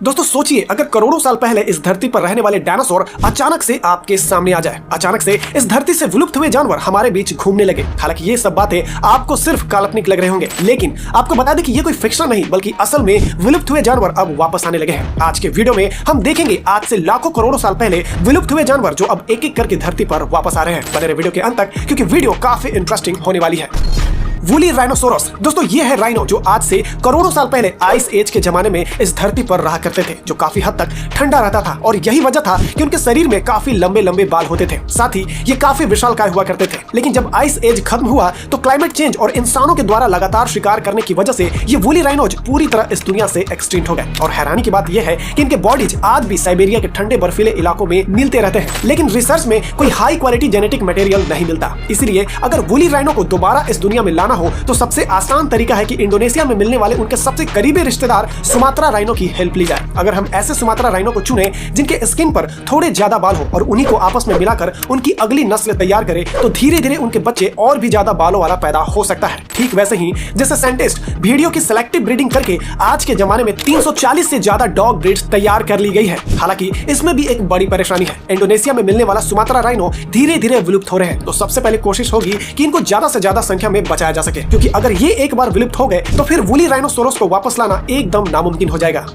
दोस्तों सोचिए, अगर करोड़ों साल पहले इस धरती पर रहने वाले डायनासोर अचानक से आपके सामने आ जाए, अचानक से इस धरती से विलुप्त हुए जानवर हमारे बीच घूमने लगे। हालांकि ये सब बातें आपको सिर्फ काल्पनिक लग रहे होंगे, लेकिन आपको बता दें कि ये कोई फिक्शन नहीं बल्कि असल में विलुप्त हुए जानवर अब वापस आने लगे हैं। आज के वीडियो में हम देखेंगे आज से लाखों करोड़ों साल पहले विलुप्त हुए जानवर जो अब एक एक करके धरती पर वापस आ रहे हैं। बने रहे वीडियो के अंत तक क्योंकि वीडियो काफी इंटरेस्टिंग होने वाली है। वूली राइनोसोरस, दोस्तों ये है राइनो जो आज से करोड़ों साल पहले आइस एज के जमाने में इस धरती पर रहा करते थे, जो काफी हद तक ठंडा रहता था और यही वजह था कि उनके शरीर में काफी लंबे लंबे बाल होते थे। साथ ही ये काफी विशालकाय हुआ करते थे। लेकिन जब आइस एज खत्म हुआ तो क्लाइमेट चेंज और इंसानों के द्वारा लगातार शिकार करने की वजह से ये वूली राइनोज पूरी तरह इस दुनिया से एक्सटिंक्ट हो गए। और हैरानी की बात यह है कि इनके बॉडीज आज भी साइबेरिया के ठंडे बर्फीले इलाकों में मिलते रहते हैं, लेकिन रिसर्च में कोई हाई क्वालिटी जेनेटिक मटेरियल नहीं मिलता। इसलिए अगर वूली राइनो को दोबारा इस दुनिया में लाना हो तो सबसे आसान तरीका है कि इंडोनेशिया में मिलने वाले उनके सबसे करीबी रिश्तेदार सुमात्रा राइनो की हेल्प ली जाए। अगर हम ऐसे सुमात्रा राइनो को चुने जिनके स्किन पर थोड़े ज्यादा बाल हो और उन्हीं को आपस में मिलाकर उनकी अगली नस्ल तैयार करें तो धीरे धीरे उनके बच्चे और भी ज्यादा बालों वाला पैदा हो सकता है। ठीक वैसे ही जैसे साइंटिस्ट भेड़ियों की सिलेक्टिव ब्रीडिंग करके आज के जमाने में 340 से ज्यादा डॉग ब्रीड्स तैयार कर ली गई है। हालांकि इसमें भी एक बड़ी परेशानी है, इंडोनेशिया में मिलने वाला सुमात्रा राइनो धीरे धीरे विलुप्त हो रहे हैं। तो सबसे पहले कोशिश होगी कि इनको ज्यादा से ज्यादा संख्या में बचाया जा सके, क्योंकि अगर ये एक बार विलुप्त हो गए तो फिर वूली राइनोसोरस को वापस लाना एकदम नामुमकिन हो जाएगा।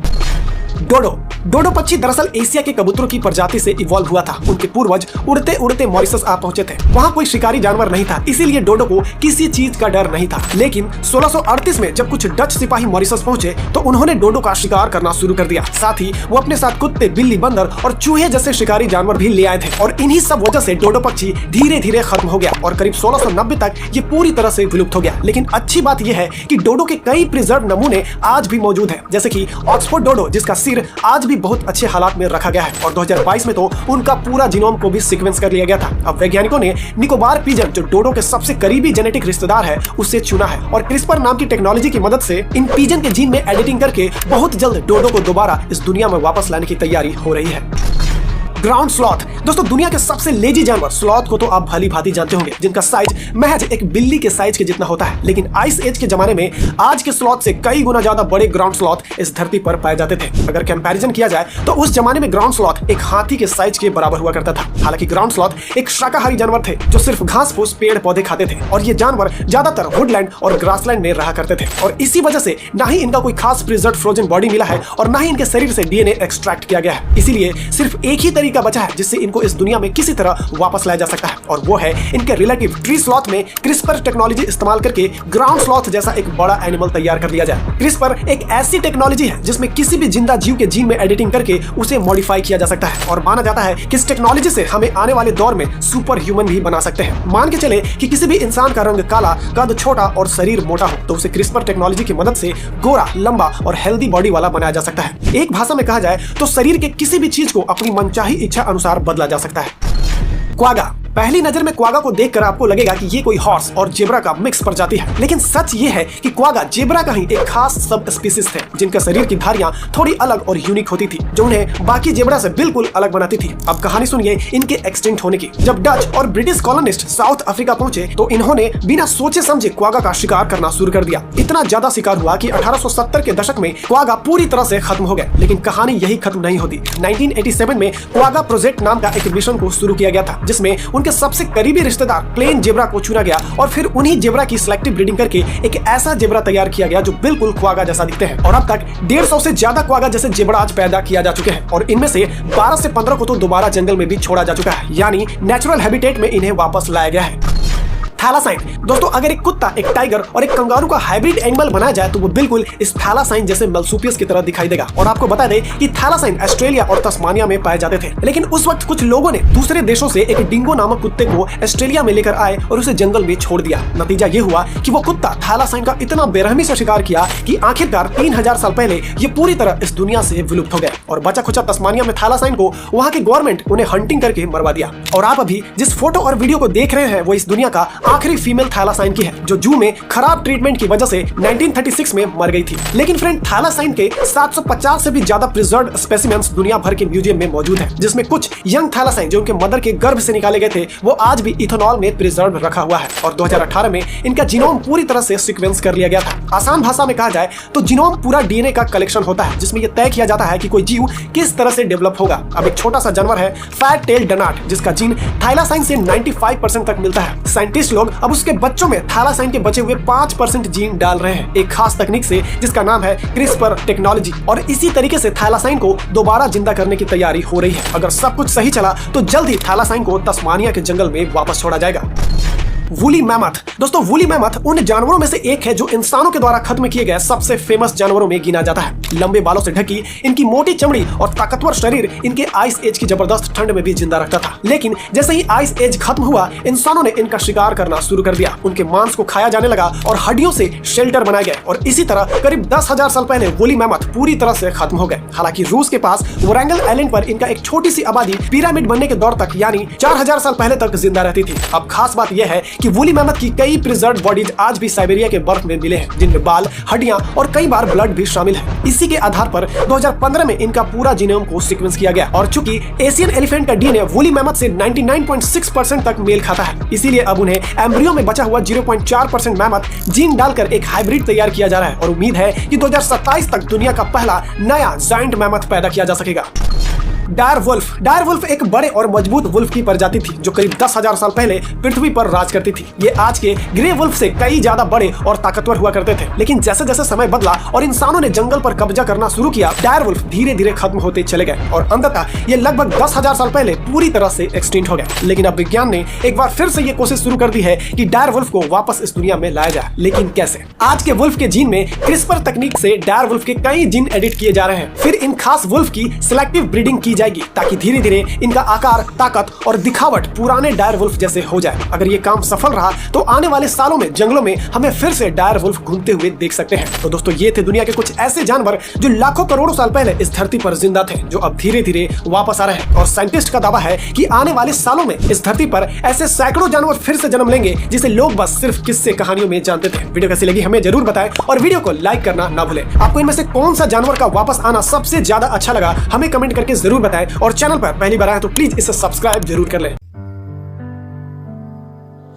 डोडो पक्षी दरअसल एशिया के कबूतरों की प्रजाति से इवॉल्व हुआ था। उनके पूर्वज उड़ते उड़ते मॉरिशस आ पहुंचे थे। वहां कोई शिकारी जानवर नहीं था, इसीलिए डोडो को किसी चीज का डर नहीं था। लेकिन 1638 में जब कुछ डच सिपाही मॉरिशस पहुंचे तो उन्होंने डोडो का शिकार करना शुरू कर दिया। साथ ही वो अपने साथ कुत्ते, बिल्ली, बंदर और चूहे जैसे शिकारी जानवर भी ले आए थे। और इन्हीं सब वजह से डोडो पक्षी धीरे धीरे खत्म हो गया और करीब 1690 तक ये पूरी तरह से विलुप्त हो गया। लेकिन अच्छी बात यह है कि डोडो के कई प्रिजर्व नमूने आज भी मौजूद है, जैसे कि ऑक्सफोर्ड डोडो जिसका सिर आज भी बहुत अच्छे हालात में रखा गया है। और 2022 में तो उनका पूरा जीनोम को भी सीक्वेंस कर लिया गया था। अब वैज्ञानिकों ने निकोबार पिजन जो डोडो के सबसे करीबी जेनेटिक रिश्तेदार है उसे चुना है और क्रिस्पर नाम की टेक्नोलॉजी की मदद से इन पिजन के जीन में एडिटिंग करके बहुत जल्द डोडो को दोबारा इस दुनिया में वापस लाने की तैयारी हो रही है। ग्राउंड स्लॉथ, दोस्तों दुनिया के सबसे लेजी जानवर स्लॉथ को तो आप भली भांति जानते होंगे, जिनका साइज महज एक बिल्ली के साइज के जितना होता है। लेकिन आइस एज के जमाने में आज के स्लॉथ से कई गुना ज्यादा बड़े ग्राउंड स्लॉथ इस धरती पर पाए जाते थे। अगर कंपैरिजन किया जाए तो उस जमाने में ग्राउंड स्लॉथ एक हाथी के साइज के बराबर हुआ करता था। हालांकि ग्राउंड स्लॉथ एक शाकाहारी जानवर थे जो सिर्फ घास फूस, पेड़ पौधे खाते थे और ये जानवर ज्यादातर वुडलैंड और ग्रासलैंड में रहा करते थे। और इसी वजह से ना ही इनका कोई खास प्रिजर्व्ड फ्रोजन बॉडी मिला है और ना ही इनके शरीर से डीएनए एक्सट्रैक्ट किया गया है। इसीलिए सिर्फ एक ही तरीका बचा है जिससे इनको इस दुनिया में किसी तरह वापस लाया जा सकता है, और वो है इनके रिलेटिव ट्री स्लॉथ में क्रिस्पर टेक्नोलॉजी इस्तेमाल करके ग्राउंड स्लॉथ जैसा एक बड़ा एनिमल तैयार कर लिया जाए। क्रिस्पर एक ऐसी टेक्नोलॉजी है जिसमें किसी भी जिंदा जीव के जीन में एडिटिंग करके उसे मॉडिफाई किया जा सकता है और माना जाता है कि इस टेक्नोलॉजी से हमें आने वाले दौर में सुपर ह्यूमन भी बना सकते हैं। मान के चले कि किसी भी इंसान का रंग काला, कद छोटा और शरीर मोटा हो तो उसे क्रिस्पर टेक्नोलॉजी की मदद से गोरा, लंबा और हेल्दी बॉडी वाला बनाया जा सकता है। एक भाषा में कहा जाए तो शरीर के किसी भी चीज को अपनी मनचाही इच्छा अनुसार बदला जा सकता है। क्वागा, पहली नजर में क्वागा को देखकर आपको लगेगा कि ये कोई हॉर्स और जेब्रा का मिक्स प्रजाति है, लेकिन सच ये है कि क्वागा जेब्रा का ही एक खास सब स्पीसीज थे जिनका शरीर की धारियां थोड़ी अलग और यूनिक होती थी, जो उन्हें बाकी जेब्रा से बिल्कुल अलग बनाती थी। अब कहानी सुनिए इनके एक्सटिंक्ट होने की। जब डच और ब्रिटिश कॉलोनिस्ट साउथ अफ्रीका पहुंचे तो इन्होंने बिना सोचे समझे क्वागा का शिकार करना शुरू कर दिया। इतना ज्यादा शिकार हुआ कि 1870 के दशक में क्वागा पूरी तरह से खत्म हो गए। लेकिन कहानी यही खत्म नहीं होती। 1987 में क्वागा प्रोजेक्ट नाम का एक मिशन को शुरू किया गया था जिसमें उनके सबसे करीबी रिश्तेदार प्लेन जेब्रा को चुना गया और फिर उन्हीं जेब्रा की सिलेक्टिव ब्रीडिंग करके एक ऐसा जेब्रा तैयार किया गया जो बिल्कुल क्वागा जैसा दिखते हैं। और अब तक 150 से ज्यादा क्वागा जैसे जेब्रा आज पैदा किया जा चुके हैं और इनमें से 12 से 15 को तो दोबारा जंगल में भी छोड़ा जा चुका है, यानी नेचुरल हैबिटेट में इन्हें वापस लाया गया है। थैलासाइन, दोस्तों अगर एक कुत्ता, एक टाइगर और एक कंगारू का हाइब्रिड एनिमल बनाया जाए तो वो बिल्कुल इस थैलासाइन जैसे मर्सुपियस की तरह दिखाई देगा। और आपको बता दें कि थैलासाइन ऑस्ट्रेलिया और तस्मानिया में पाए जाते थे, लेकिन उस वक्त कुछ लोगों ने दूसरे देशों से एक डिंगो नामक कुत्ते को ऑस्ट्रेलिया में लेकर आए और उसे जंगल में छोड़ दिया। नतीजा ये हुआ कि वो कुत्ता थैलासाइन का इतना बेरहमी से शिकार किया कि आखिरकार 3000 साल पहले ये पूरी तरह इस दुनिया से विलुप्त हो गए और बचा खुचा तस्मानिया में थैलासाइन को वहां की गवर्नमेंट उन्हें हंटिंग करके मरवा दिया। और आप अभी जिस फोटो और वीडियो को देख रहे हैं वो इस दुनिया का आखिरी फीमेल थैलासाइन की है, जो जू में खराब ट्रीटमेंट की वजह से 1936 में मर गई थी। लेकिन फ्रेंड, थैलासाइन के 750 से भी ज्यादा प्रिजर्व्ड स्पेसिमेंस दुनिया भर के म्यूजियम में मौजूद है, जिसमें कुछ यंग थैलासाइन जो उनके मदर के गर्भ से निकाले गए थे वो आज भी इथेनॉल में प्रिजर्व रखा हुआ है। और 2018 में इनका जीनोम पूरी तरह से सीक्वेंस कर लिया गया था। आसान भाषा में कहा जाए तो जीनोम पूरा डीएनए का कलेक्शन होता है, जिसमें यह तय किया जाता है कि कोई जीव किस तरह से डेवलप होगा। अब एक छोटा सा जानवर है फैट टेल डनाट, जिसका जीन थैलासाइन से 95% तक मिलता है। साइंटिस्ट लोग अब उसके बच्चों में थैलासाइन के बचे हुए 5% जीन डाल रहे हैं, एक खास तकनीक से जिसका नाम है क्रिस्पर टेक्नोलॉजी। और इसी तरीके से थैलासाइन को दोबारा जिंदा करने की तैयारी हो रही है। अगर सब कुछ सही चला तो जल्द ही थैलासाइन को तस्मानिया के जंगल में वापस छोड़ा जाएगा। Woolly mammoth. दोस्तों, वूली मैमथ उन जानवरों में से एक है जो इंसानों के द्वारा खत्म किए गए सबसे फेमस जानवरों में गिना जाता है। लंबे बालों से ढकी इनकी मोटी चमड़ी और ताकतवर शरीर इनके आइस एज की जबरदस्त ठंड में भी जिंदा रखता था। लेकिन जैसे ही आइस एज खत्म हुआ, इंसानों ने इनका शिकार करना शुरू कर दिया। उनके मांस को खाया जाने लगा और हड्डियों से शेल्टर बनाए गए, और इसी तरह करीब 10,000 साल पहले वूली मैमथ पूरी तरह से खत्म हो गए। हालांकि रूस के पास वोरेंगल आइलैंड पर इनका एक छोटी सी आबादी पिरामिड बनने के दौर तक यानी 4000 साल पहले तक जिंदा रहती थी। अब खास बात यह है कि वूली मैमथ की कई प्रिजर्व्ड बॉडीज आज भी साइबेरिया के बर्फ में मिले हैं, जिनमें बाल, हड्डियां और कई बार ब्लड भी शामिल है। इसी के आधार पर 2015 में इनका पूरा जीनोम को सीक्वेंस किया गया, और चूंकि एशियन एलिफेंट का डीएनए वूली मैमथ से 99.6% तक मेल खाता है, इसीलिए अब उन्हें एम्ब्रियो में बचा हुआ 0.4% मैमथ जीन डालकर एक हाइब्रिड तैयार किया जा रहा है। और उम्मीद है कि 2027 तक दुनिया का पहला नया जायंट मैमथ पैदा किया जा सकेगा। डायर वुल्फ एक बड़े और मजबूत वुल्फ की प्रजाति थी जो करीब 10,000 साल पहले पृथ्वी पर राज करती थी। ये आज के ग्रे वुल्फ से कई ज्यादा बड़े और ताकतवर हुआ करते थे। लेकिन जैसे जैसे समय बदला और इंसानों ने जंगल पर कब्जा करना शुरू किया, डायर वुल्फ धीरे धीरे खत्म होते चले गए और अंततः ये लगभग 10,000 साल पहले पूरी तरह से एक्सटिंक्ट हो गए। लेकिन अब विज्ञान ने एक बार फिर से ये कोशिश शुरू कर दी है कि डायर वुल्फ को वापस इस दुनिया में लाया जाए। लेकिन कैसे? आज के वुल्फ के जीन में क्रिस्पर तकनीक से डायर वुल्फ के कई जीन एडिट किए जा रहे हैं। फिर इन खास वुल्फ की सिलेक्टिव ब्रीडिंग की जाएगी ताकि धीरे धीरे इनका आकार, ताकत और दिखावट पुराने डायर वुल्फ जैसे हो जाए। अगर ये काम सफल रहा तो आने वाले सालों में जंगलों में हमें फिर से डायर वुल्फ घूमते हुए देख सकते हैं। तो दोस्तों, ये थे दुनिया के कुछ ऐसे जानवर जो लाखों करोड़ों साल पहले इस धरती पर जिंदा थे, जो अब धीरे धीरे वापस आ रहे हैं। और साइंटिस्ट का दावा है कि आने वाले सालों में इस धरती पर ऐसे सैकड़ों जानवर फिर से जन्म लेंगे जिसे लोग बस सिर्फ किस्से कहानियों में जानते थे। वीडियो कैसी लगी हमें जरूर बताएं और वीडियो को लाइक करना ना भूलें। आपको इनमें से कौन सा जानवर का वापस आना सबसे ज्यादा अच्छा लगा हमें कमेंट करके जरूर बताएं। और चैनल पर पहली बार आए तो प्लीज इसे सब्सक्राइब जरूर कर लें।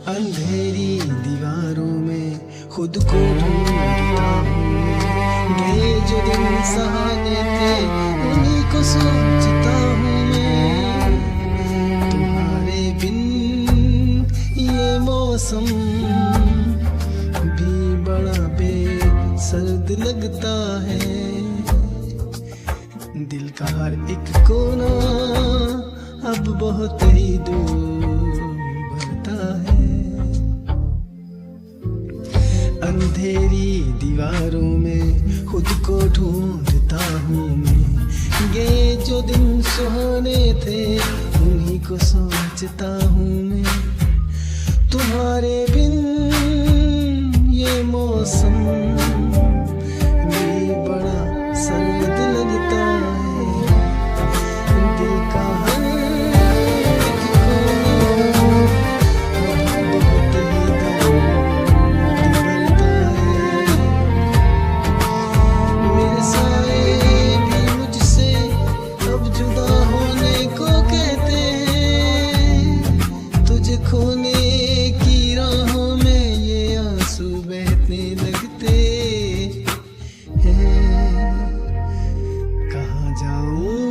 अंधेरी दीवारों में खुद को ढूंढता हूँ, गए जो दिन सहारे थे उन्हीं को सोचता हूँ मैं। तुम्हारे बिन ये मौसम भी बड़ा बेसर्द लगता है। दिल का हर एक कोना अब बहुत ही दूर बढ़ता है। अंधेरी दीवारों में खुद को ढूंढता हूँ मैं, ये जो दिन सुहाने थे उन्हीं को सोचता हूँ मैं। तुम्हारे बिन ये मौसम भी बड़ा सर्द लगता है। दिल का हर एक कोना बहुत ही दर्द भरता है। मेरे साए भी मुझसे अब जुदा होने को कहते हैं। तुझे खोने की राहों में ये आंसू बहने लगते हैं। कहाँ जाऊं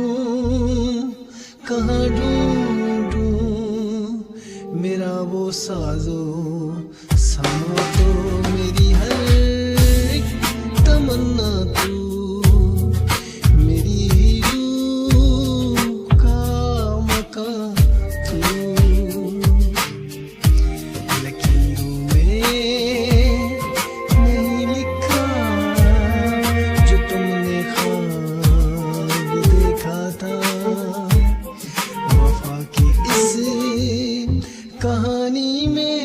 कहाँ ढूंढूं मेरा वो साजो सामा, तो मेरी हर एक तमन्ना तू, मेरी रूह का मकां तू। लकीरों में नहीं लिखा जो तुमने ख्वाब देखा था। वफा की इस कहानी में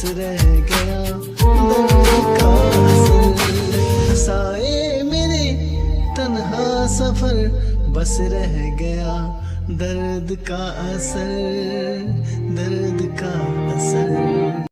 रह गया दर्द का असर। हंसाए मेरे तन्हा सफर, बस रह गया दर्द का असर, दर्द का असर।